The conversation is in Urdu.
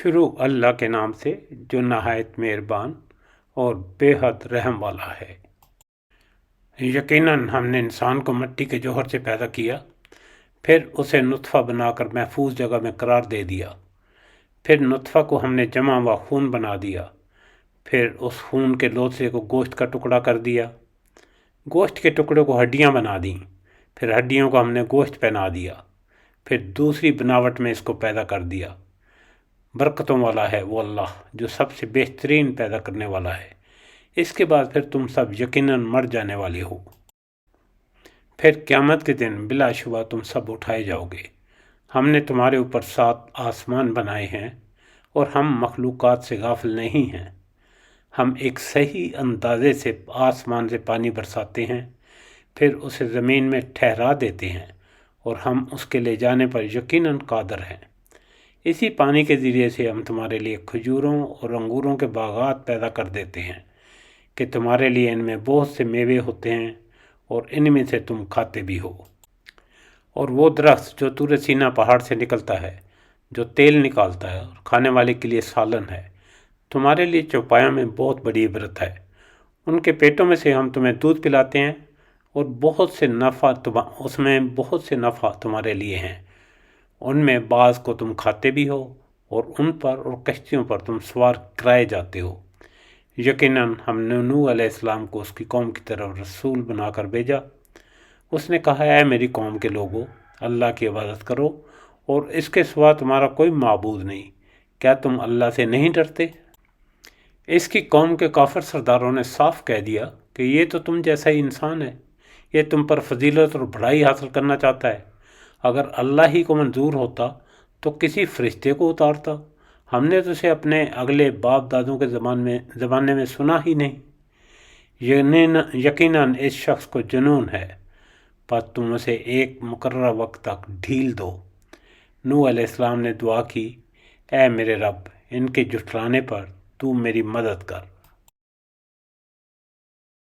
شروع اللہ کے نام سے جو نہایت مہربان اور بے حد رحم والا ہے۔ یقیناً ہم نے انسان کو مٹی کے جوہر سے پیدا کیا، پھر اسے نطفہ بنا کر محفوظ جگہ میں قرار دے دیا، پھر نطفہ کو ہم نے جمع و خون بنا دیا، پھر اس خون کے لوثے کو گوشت کا ٹکڑا کر دیا، گوشت کے ٹکڑے کو ہڈیاں بنا دیں، پھر ہڈیوں کو ہم نے گوشت پہنا دیا، پھر دوسری بناوٹ میں اس کو پیدا کر دیا۔ برکتوں والا ہے وہ اللہ جو سب سے بہترین پیدا کرنے والا ہے۔ اس کے بعد پھر تم سب یقیناً مر جانے والے ہو، پھر قیامت کے دن بلا شبہ تم سب اٹھائے جاؤ گے۔ ہم نے تمہارے اوپر 7 آسمان بنائے ہیں اور ہم مخلوقات سے غافل نہیں ہیں۔ ہم ایک صحیح اندازے سے آسمان سے پانی برساتے ہیں، پھر اسے زمین میں ٹھہرا دیتے ہیں اور ہم اس کے لے جانے پر یقیناً قادر ہیں۔ اسی پانی کے ذریعے سے ہم تمہارے لیے کھجوروں اور انگوروں کے باغات پیدا کر دیتے ہیں کہ تمہارے لیے ان میں بہت سے میوے ہوتے ہیں اور ان میں سے تم کھاتے بھی ہو۔ اور وہ درخت جو طور سینا پہاڑ سے نکلتا ہے، جو تیل نکالتا ہے اور کھانے والے کے لیے سالن ہے، تمہارے لیے چوپایوں میں بہت بڑی عبرت ہے۔ ان کے پیٹوں میں سے ہم تمہیں دودھ پلاتے ہیں اور اس میں بہت سے نفع تمہارے لیے ہیں۔ ان میں بعض کو تم کھاتے بھی ہو اور ان پر اور کشتیوں پر تم سوار کرائے جاتے ہو۔ یقیناً ہم نے نوح علیہ السلام کو اس کی قوم کی طرف رسول بنا کر بھیجا۔ اس نے کہا، اے میری قوم کے لوگو، اللہ کی عبادت کرو اور اس کے سوا تمہارا کوئی معبود نہیں۔ کیا تم اللہ سے نہیں ڈرتے؟ اس کی قوم کے کافر سرداروں نے صاف کہہ دیا کہ یہ تو تم جیسا ہی انسان ہے، یہ تم پر فضیلت اور بڑائی حاصل کرنا چاہتا ہے۔ اگر اللہ ہی کو منظور ہوتا تو کسی فرشتے کو اتارتا، ہم نے تو اسے اپنے اگلے باپ دادوں کے زمانے میں سنا ہی نہیں۔ یقیناً اس شخص کو جنون ہے، پس تم اسے ایک مقررہ وقت تک ڈھیل دو۔ نوح علیہ السلام نے دعا کی، اے میرے رب، ان کے جھٹلانے پر تو میری مدد کر۔